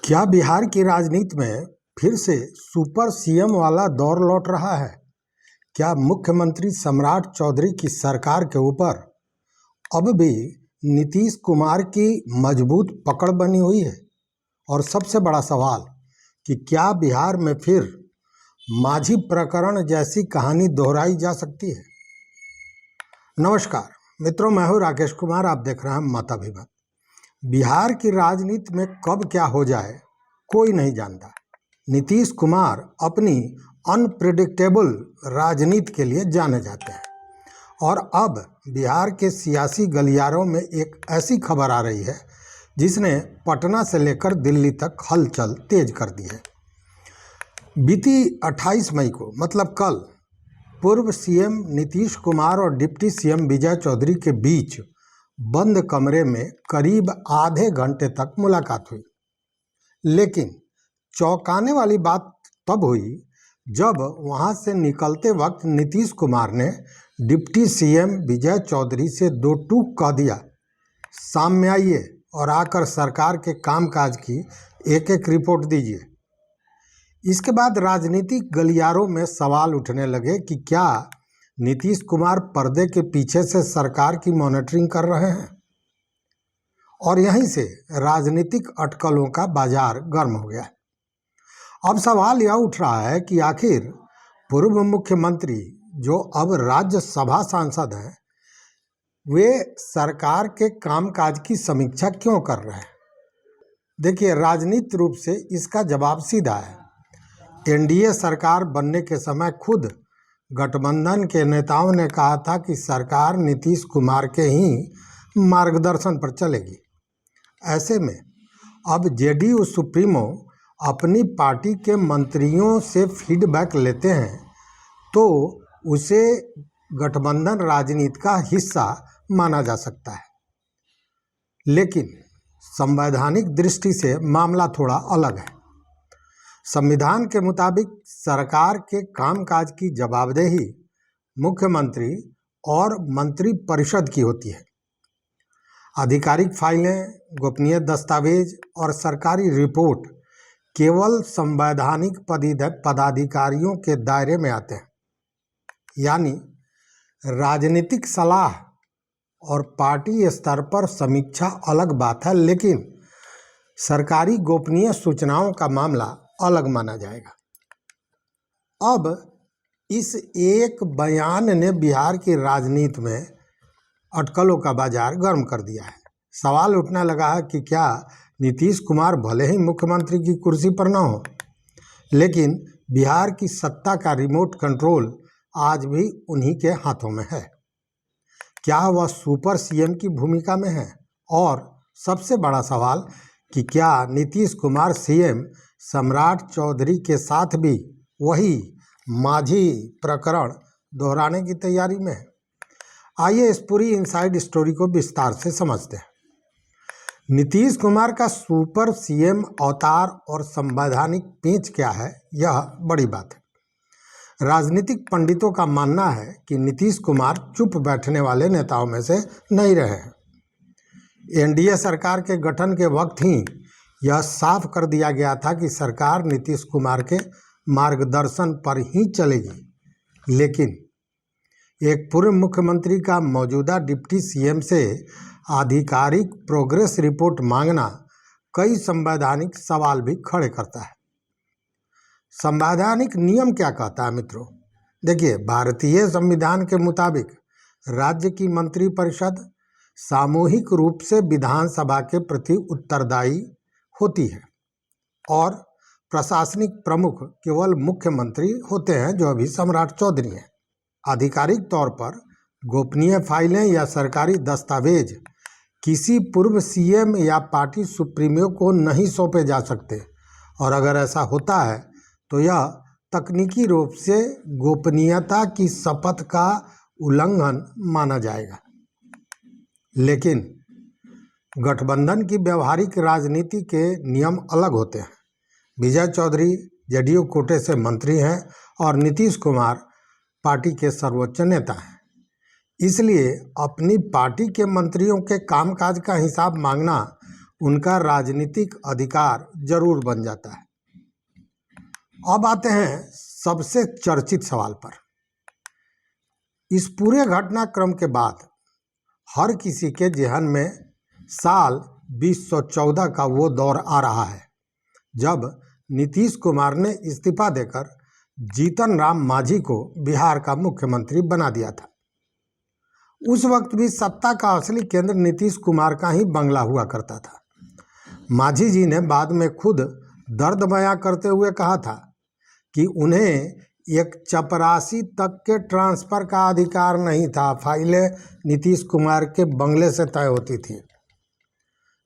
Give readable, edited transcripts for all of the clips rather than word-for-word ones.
क्या बिहार की राजनीति में फिर से सुपर सीएम वाला दौर लौट रहा है? क्या मुख्यमंत्री सम्राट चौधरी की सरकार के ऊपर अब भी नीतीश कुमार की मजबूत पकड़ बनी हुई है? और सबसे बड़ा सवाल कि क्या बिहार में फिर माझी प्रकरण जैसी कहानी दोहराई जा सकती है? नमस्कार मित्रों, मैं हूं राकेश कुमार। आप देख रहे हैं माता विवाद। बिहार की राजनीति में कब क्या हो जाए कोई नहीं जानता। नीतीश कुमार अपनी अनप्रेडिक्टेबल राजनीति के लिए जाने जाते हैं और अब बिहार के सियासी गलियारों में एक ऐसी खबर आ रही है जिसने पटना से लेकर दिल्ली तक हलचल तेज कर दी है। बीती 28 मई को मतलब कल पूर्व सीएम नीतीश कुमार और डिप्टी सीएम विजय चौधरी के बीच बंद कमरे में करीब आधे घंटे तक मुलाकात हुई। लेकिन चौंकाने वाली बात तब हुई जब वहां से निकलते वक्त नीतीश कुमार ने डिप्टी सीएम विजय चौधरी से दो टूक कह दिया, सामने आइए और आकर सरकार के कामकाज की एक एक रिपोर्ट दीजिए। इसके बाद राजनीतिक गलियारों में सवाल उठने लगे कि क्या नीतीश कुमार पर्दे के पीछे से सरकार की मॉनिटरिंग कर रहे हैं? और यहीं से राजनीतिक अटकलों का बाजार गर्म हो गया। अब सवाल यह उठ रहा है कि आखिर पूर्व मुख्यमंत्री जो अब राज्यसभा सांसद हैं, वे सरकार के कामकाज की समीक्षा क्यों कर रहे हैं? देखिए, राजनीतिक रूप से इसका जवाब सीधा है। एनडीए सरकार बनने के समय खुद गठबंधन के नेताओं ने कहा था कि सरकार नीतीश कुमार के ही मार्गदर्शन पर चलेगी। ऐसे में अब जेडीयू सुप्रीमो अपनी पार्टी के मंत्रियों से फीडबैक लेते हैं तो उसे गठबंधन राजनीति का हिस्सा माना जा सकता है। लेकिन संवैधानिक दृष्टि से मामला थोड़ा अलग है। संविधान के मुताबिक सरकार के कामकाज की जवाबदेही मुख्यमंत्री और मंत्रिपरिषद की होती है। आधिकारिक फाइलें, गोपनीय दस्तावेज और सरकारी रिपोर्ट केवल संवैधानिक पदाधिकारियों के दायरे में आते हैं। यानी राजनीतिक सलाह और पार्टी स्तर पर समीक्षा अलग बात है, लेकिन सरकारी गोपनीय सूचनाओं का मामला अलग माना जाएगा। अब इस एक बयान ने बिहार की राजनीति में अटकलों का बाजार गर्म कर दिया है। सवाल उठने लगा है कि क्या नीतीश कुमार भले ही मुख्यमंत्री की कुर्सी पर न हो, लेकिन बिहार की सत्ता का रिमोट कंट्रोल आज भी उन्हीं के हाथों में है। क्या वह सुपर सीएम की भूमिका में है? और सबसे बड़ा सवाल कि क्या नीतीश कुमार सीएम सम्राट चौधरी के साथ भी वही माझी प्रकरण दोहराने की तैयारी में है? आइए इस पूरी इनसाइड स्टोरी को विस्तार से समझते हैं। नीतीश कुमार का सुपर सीएम अवतार और संवैधानिक पेंच क्या है, यह बड़ी बात है। राजनीतिक पंडितों का मानना है कि नीतीश कुमार चुप बैठने वाले नेताओं में से नहीं रहे हैं। एनडीए सरकार के गठन के वक्त ही यह साफ कर दिया गया था कि सरकार नीतीश कुमार के मार्गदर्शन पर ही चलेगी। लेकिन एक पूर्व मुख्यमंत्री का मौजूदा डिप्टी सीएम से आधिकारिक प्रोग्रेस रिपोर्ट मांगना कई संवैधानिक सवाल भी खड़े करता है। संवैधानिक नियम क्या कहता है मित्रों? देखिए, भारतीय संविधान के मुताबिक राज्य की मंत्रिपरिषद सामूहिक रूप से विधानसभा के प्रति उत्तरदायी होती है और प्रशासनिक प्रमुख केवल मुख्यमंत्री होते हैं, जो अभी सम्राट चौधरी हैं। आधिकारिक तौर पर गोपनीय फाइलें या सरकारी दस्तावेज किसी पूर्व सीएम या पार्टी सुप्रीमो को नहीं सौंपे जा सकते, और अगर ऐसा होता है तो यह तकनीकी रूप से गोपनीयता की शपथ का उल्लंघन माना जाएगा। लेकिन गठबंधन की व्यवहारिक राजनीति के नियम अलग होते हैं। विजय चौधरी जेडीयू कोटे से मंत्री हैं और नीतीश कुमार पार्टी के सर्वोच्च नेता हैं। इसलिए अपनी पार्टी के मंत्रियों के कामकाज का हिसाब मांगना उनका राजनीतिक अधिकार जरूर बन जाता है। अब आते हैं सबसे चर्चित सवाल पर। इस पूरे घटनाक्रम के बाद हर किसी के ज़हन में साल 2014 का वो दौर आ रहा है जब नीतीश कुमार ने इस्तीफा देकर जीतन राम मांझी को बिहार का मुख्यमंत्री बना दिया था। उस वक्त भी सत्ता का असली केंद्र नीतीश कुमार का ही बंगला हुआ करता था। मांझी जी ने बाद में खुद दर्द बयां करते हुए कहा था कि उन्हें एक चपरासी तक के ट्रांसफ़र का अधिकार नहीं था, फाइलें नीतीश कुमार के बंगले से तय होती थी।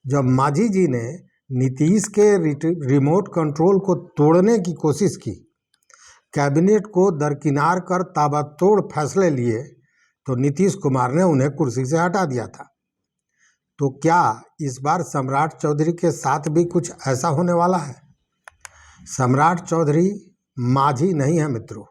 जब मांझी जी ने नीतीश के रिमोट कंट्रोल को तोड़ने की कोशिश की, कैबिनेट को दरकिनार कर ताबड़तोड़ फैसले लिए, तो नीतीश कुमार ने उन्हें कुर्सी से हटा दिया था। तो क्या इस बार सम्राट चौधरी के साथ भी कुछ ऐसा होने वाला है? सम्राट चौधरी मांझी नहीं है मित्रों,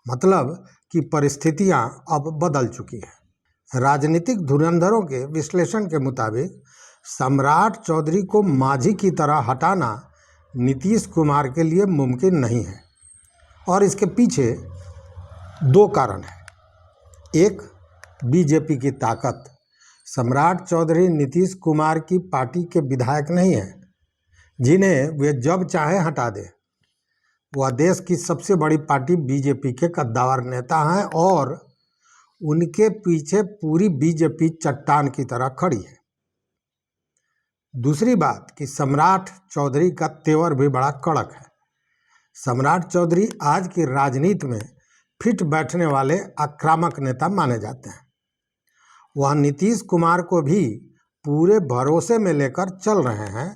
मतलब कि परिस्थितियां अब बदल चुकी हैं। राजनीतिक धुरंधरों के विश्लेषण के मुताबिक सम्राट चौधरी को मांझी की तरह हटाना नीतीश कुमार के लिए मुमकिन नहीं है और इसके पीछे दो कारण हैं। एक, बीजेपी की ताकत। सम्राट चौधरी नीतीश कुमार की पार्टी के विधायक नहीं हैं जिन्हें वे जब चाहें हटा दें। वह देश की सबसे बड़ी पार्टी बीजेपी के कद्दावर नेता हैं और उनके पीछे पूरी बीजेपी चट्टान की तरह खड़ी है। दूसरी बात कि सम्राट चौधरी का तेवर भी बड़ा कड़क है। सम्राट चौधरी आज की राजनीति में फिट बैठने वाले आक्रामक नेता माने जाते हैं। वह नीतीश कुमार को भी पूरे भरोसे में लेकर चल रहे हैं।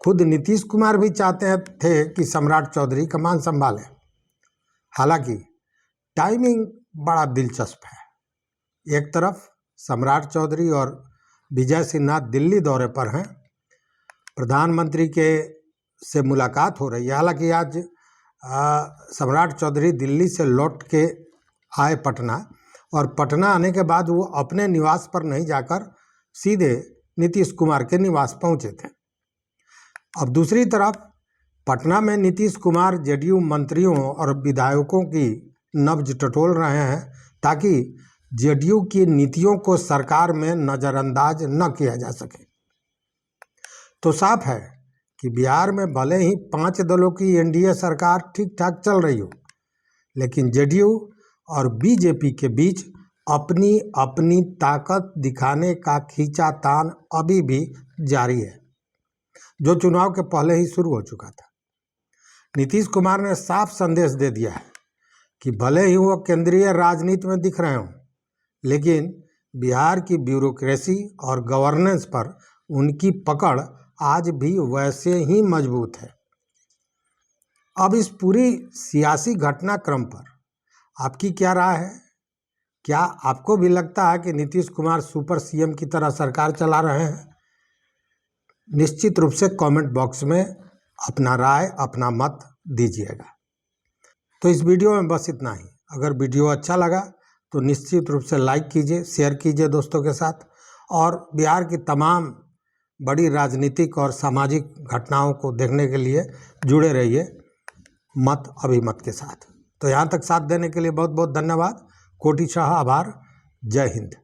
खुद नीतीश कुमार भी चाहते थे कि सम्राट चौधरी कमान संभालें। हालांकि टाइमिंग बड़ा दिलचस्प है। एक तरफ सम्राट चौधरी और विजय सिन्हा दिल्ली दौरे पर हैं, प्रधानमंत्री के से मुलाकात हो रही है। हालांकि आज सम्राट चौधरी दिल्ली से लौट के आए पटना, और पटना आने के बाद वो अपने निवास पर नहीं जाकर सीधे नीतीश कुमार के निवास पहुंचे थे। अब दूसरी तरफ पटना में नीतीश कुमार जेडीयू मंत्रियों और विधायकों की नब्ज टटोल रहे हैं ताकि जेडीयू की नीतियों को सरकार में नज़रअंदाज न किया जा सके। तो साफ है कि बिहार में भले ही 5 दलों की एनडीए सरकार ठीक ठाक चल रही हो, लेकिन जेडीयू और बीजेपी के बीच अपनी अपनी ताकत दिखाने का खींचातान अभी भी जारी है, जो चुनाव के पहले ही शुरू हो चुका था। नीतीश कुमार ने साफ संदेश दे दिया है कि भले ही वो केंद्रीय राजनीति में दिख रहे हों, लेकिन बिहार की ब्यूरोक्रेसी और गवर्नेंस पर उनकी पकड़ आज भी वैसे ही मजबूत है। अब इस पूरी सियासी घटनाक्रम पर आपकी क्या राय है? क्या आपको भी लगता है कि नीतीश कुमार सुपर सीएम की तरह सरकार चला रहे हैं? निश्चित रूप से कमेंट बॉक्स में अपना राय, अपना मत दीजिएगा। तो इस वीडियो में बस इतना ही। अगर वीडियो अच्छा लगा तो निश्चित रूप से लाइक कीजिए, शेयर कीजिए दोस्तों के साथ, और बिहार की तमाम बड़ी राजनीतिक और सामाजिक घटनाओं को देखने के लिए जुड़े रहिए मत अभिमत के साथ। तो यहाँ तक साथ देने के लिए बहुत बहुत धन्यवाद। कोटि शाह आभार। जय हिंद।